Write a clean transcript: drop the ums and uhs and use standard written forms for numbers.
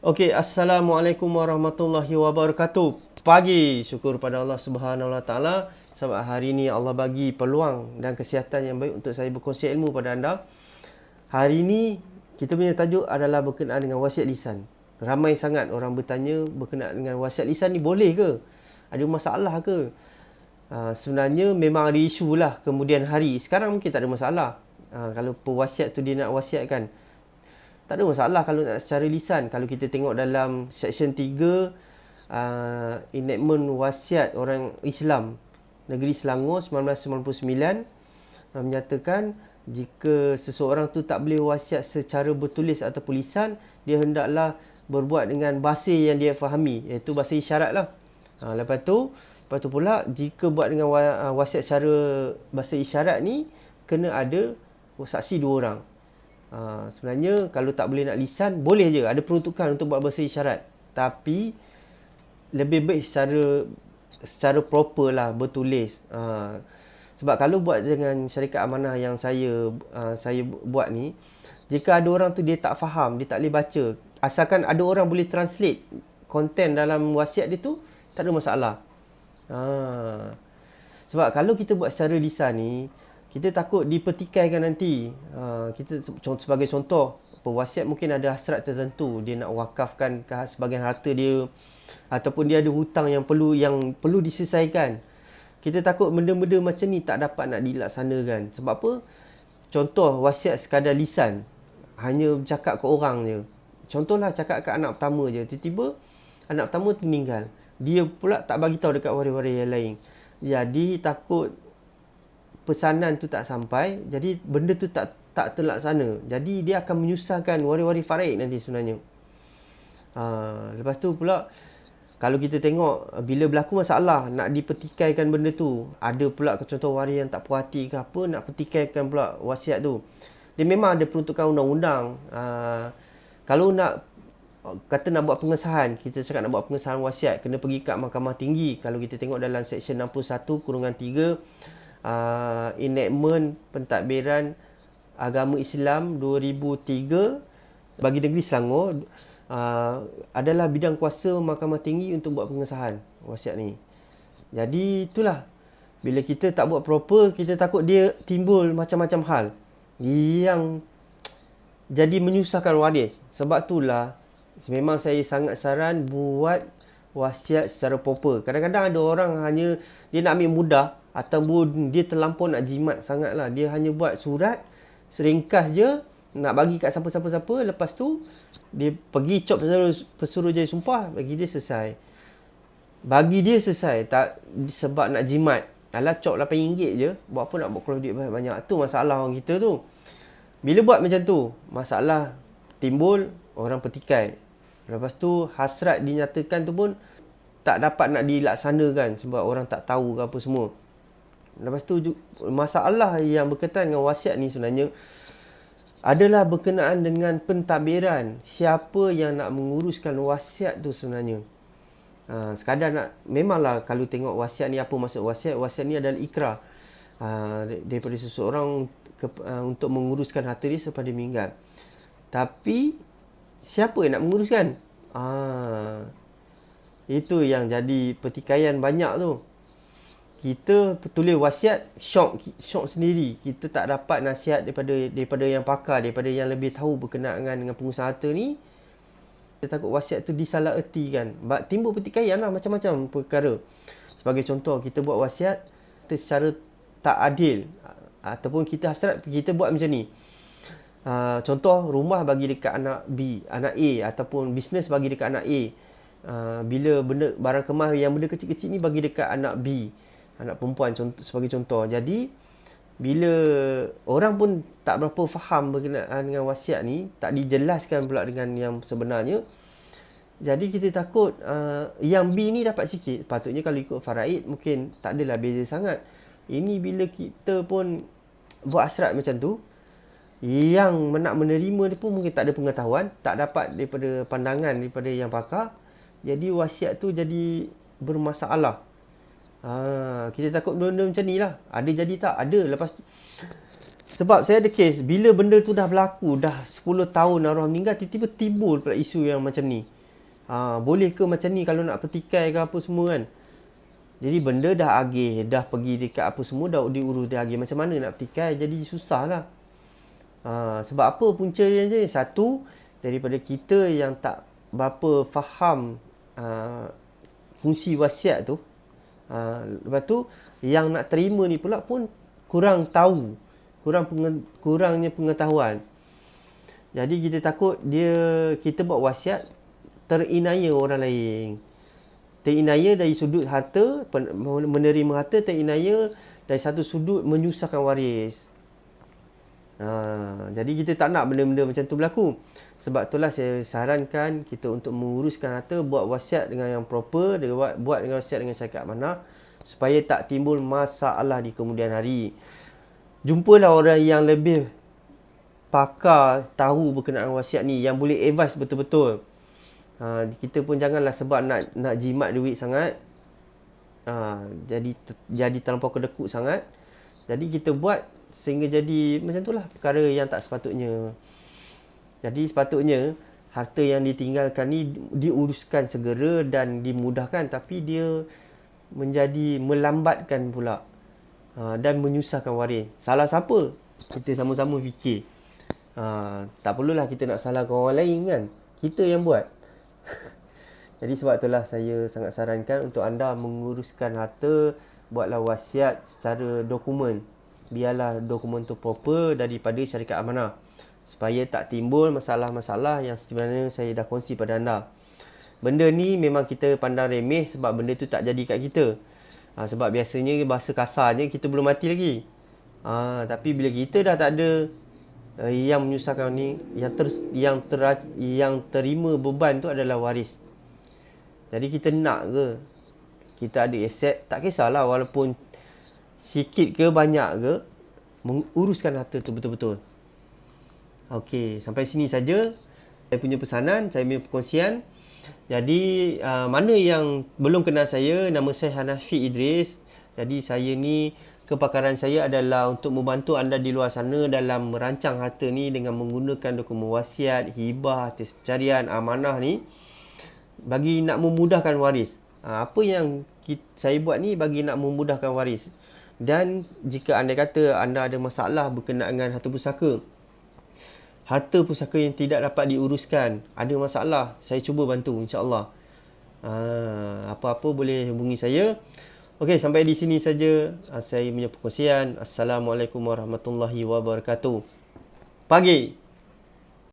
Okey, Assalamualaikum warahmatullahi wabarakatuh. Pagi, syukur pada Allah Subhanahu Wa Taala sebab hari ini Allah bagi peluang dan kesihatan yang baik untuk saya berkongsi ilmu pada anda. Hari ini kita punya tajuk adalah berkenaan dengan wasiat lisan. Ramai sangat orang bertanya berkenaan dengan wasiat lisan ni boleh ke? Ada masalah ke? Sebenarnya memang ada isu lah kemudian hari. Sekarang mungkin tak ada masalah. Kalau pewasiat tu dia nak wasiatkan, tak ada masalah kalau nak secara lisan. Kalau kita tengok dalam Seksyen 3 enactment wasiat orang Islam Negeri Selangor 1999 menyatakan jika seseorang tu tak boleh wasiat secara bertulis ataupun lisan, dia hendaklah berbuat dengan bahasa yang dia fahami, iaitu bahasa isyarat lah. Lepas tu pula jika buat dengan wasiat secara bahasa isyarat ni, kena ada saksi dua orang. Sebenarnya kalau tak boleh nak lisan, boleh je, ada peruntukan untuk buat bahasa isyarat, tapi lebih baik secara proper lah, bertulis. Sebab kalau buat dengan syarikat amanah yang saya buat ni, jika ada orang tu dia tak faham, dia tak boleh baca, asalkan ada orang boleh translate konten dalam wasiat dia tu, tak ada masalah. Sebab kalau kita buat secara lisan ni, kita takut dipertikaikan nanti. Kita sebagai contoh, pewasiat mungkin ada hasrat tertentu, dia nak wakafkan sebahagian harta dia, ataupun dia ada hutang yang perlu diselesaikan. Kita takut benda-benda macam ni tak dapat nak dilaksanakan. Sebab apa? Contoh wasiat sekadar lisan, hanya bercakap ke orang je. Contohlah cakap ke anak pertama je, tiba-tiba anak pertama tu meninggal, dia pula tak bagi tahu dekat waris-waris yang lain. Jadi takut pesanan tu tak sampai, jadi benda tu tak terlaksana. Jadi dia akan menyusahkan waris-waris faraid nanti sebenarnya. Lepas tu pula kalau kita tengok bila berlaku masalah nak dipertikaikan benda tu, ada pula contoh waris yang tak puas hati ke apa, nak pertikaikan pula wasiat tu. Dia memang ada peruntukan undang-undang. Kalau nak kata nak buat pengesahan, kita cakap nak buat pengesahan wasiat, kena pergi kat Mahkamah Tinggi. Kalau kita tengok dalam Seksyen 61/3 enactment pentadbiran agama Islam 2003 bagi negeri Selangor, adalah bidang kuasa Mahkamah Tinggi untuk buat pengesahan wasiat ni. Jadi itulah, bila kita tak buat proper, kita takut dia timbul macam-macam hal yang jadi menyusahkan waris. Sebab itulah memang saya sangat saran buat wasiat secara proper. Kadang-kadang ada orang hanya dia nak ambil mudah, ataupun dia terlampau nak jimat sangat lah, dia hanya buat surat seringkas je, nak bagi kat siapa-siapa, lepas tu dia pergi cop Pesuruhjaya Sumpah, bagi dia selesai. Tak sebab nak jimat. Alah, cop RM8 je, buat apa nak buat keluar duit banyak-banyak. Tu masalah orang kita tu. Bila buat macam tu, masalah timbul, orang petikai. Lepas tu hasrat dinyatakan tu pun tak dapat nak dilaksanakan sebab orang tak tahu ke apa semua. Lepas tu masalah yang berkaitan dengan wasiat ni sebenarnya adalah berkenaan dengan pentadbiran. Siapa yang nak menguruskan wasiat tu sebenarnya. Sekadar nak, memanglah kalau tengok wasiat ni, apa maksud wasiat? Wasiat ni adalah ikrar daripada seseorang untuk menguruskan harta dia selepas dia meninggal. Tapi siapa yang nak menguruskan? Itu yang jadi pertikaian banyak tu. Kita tulis wasiat, syok sendiri. Kita tak dapat nasihat daripada yang pakar, daripada yang lebih tahu berkenaan dengan pengurusan harta ni. Kita takut wasiat tu disalah ertikan. Timbul pertikaian lah, macam-macam perkara. Sebagai contoh, kita buat wasiat secara tak adil, ataupun kita hasrat kita buat macam ni. Contoh, rumah bagi dekat anak B, anak A, ataupun bisnes bagi dekat anak A. Bila barang kemas yang benda kecil-kecil ni bagi dekat anak B, anak perempuan, sebagai contoh. Jadi bila orang pun tak berapa faham berkenaan dengan wasiat ni, tak dijelaskan pula dengan yang sebenarnya, jadi kita takut yang B ni dapat sikit. Patutnya kalau ikut faraid mungkin tak adalah beza sangat. Ini bila kita pun buat hasrat macam tu, yang nak menerima dia pun mungkin tak ada pengetahuan, tak dapat daripada pandangan daripada yang pakar. Jadi wasiat tu jadi bermasalah. Kita takut benda macam ni lah. Ada jadi tak? Ada. Lepas tu Sebab saya ada kes, bila benda tu dah berlaku, dah 10 tahun arwah meninggal, tiba-tiba timbul pula isu yang macam ni. Boleh ke macam ni kalau nak petikai ke apa semua kan. Jadi benda dah agih, dah pergi dekat apa semua, dah diurus dia agih. Macam mana nak petikai, jadi susah lah. Sebab apa puncanya je? Satu, daripada kita yang tak berapa faham fungsi wasiat tu. Lepas tu, yang nak terima ni pula pun kurang tahu. Kurangnya pengetahuan. Jadi kita takut kita buat wasiat terinaya orang lain. Terinaya dari sudut harta, menerima harta, terinaya dari satu sudut menyusahkan waris. Jadi kita tak nak benda-benda macam tu berlaku. Sebab itulah saya sarankan kita untuk menguruskan harta, buat wasiat dengan yang proper, buat dengan wasiat dengan syarikat amanah, supaya tak timbul masalah di kemudian hari. Jumpalah orang yang lebih pakar, tahu berkenaan wasiat ni, yang boleh advise betul-betul. Kita pun janganlah sebab nak jimat duit sangat, jadi terlampau kedekut sangat. Jadi kita buat sehingga jadi macam itulah perkara yang tak sepatutnya. Jadi sepatutnya harta yang ditinggalkan ni diuruskan segera dan dimudahkan, tapi dia menjadi melambatkan pula dan menyusahkan waris. Salah siapa? Kita sama-sama fikir. Tak perlulah kita nak salahkan orang lain kan. Kita yang buat. Jadi sebab itulah saya sangat sarankan untuk anda menguruskan harta, buatlah wasiat secara dokumen. Biarlah dokumen tu proper daripada syarikat amanah, supaya tak timbul masalah-masalah yang sebenarnya saya dah kongsi pada anda. Benda ni memang kita pandang remeh sebab benda tu tak jadi kat kita. Sebab biasanya bahasa kasarnya kita belum mati lagi. Tapi bila kita dah tak ada, yang menyusahkan ni, yang terima beban tu adalah waris. Jadi kita nak ke kita ada aset, tak kisahlah walaupun sikit ke banyak ke, menguruskan harta tu betul-betul. Okey, sampai sini saja saya punya pesanan, saya punya perkongsian. Jadi mana yang belum kenal saya, nama saya Hanafi Idris. Jadi saya ni, kepakaran saya adalah untuk membantu anda di luar sana dalam merancang harta ni dengan menggunakan dokumen wasiat, hibah, tes pencarian, amanah ni, bagi nak memudahkan waris. Apa yang saya buat ni bagi nak memudahkan waris. Dan jika anda kata anda ada masalah berkenaan dengan harta pusaka yang tidak dapat diuruskan, ada masalah, saya cuba bantu insya-Allah. Apa-apa boleh hubungi saya. Okey, sampai di sini saja saya punya perkongsian. Assalamualaikum warahmatullahi wabarakatuh. Pagi.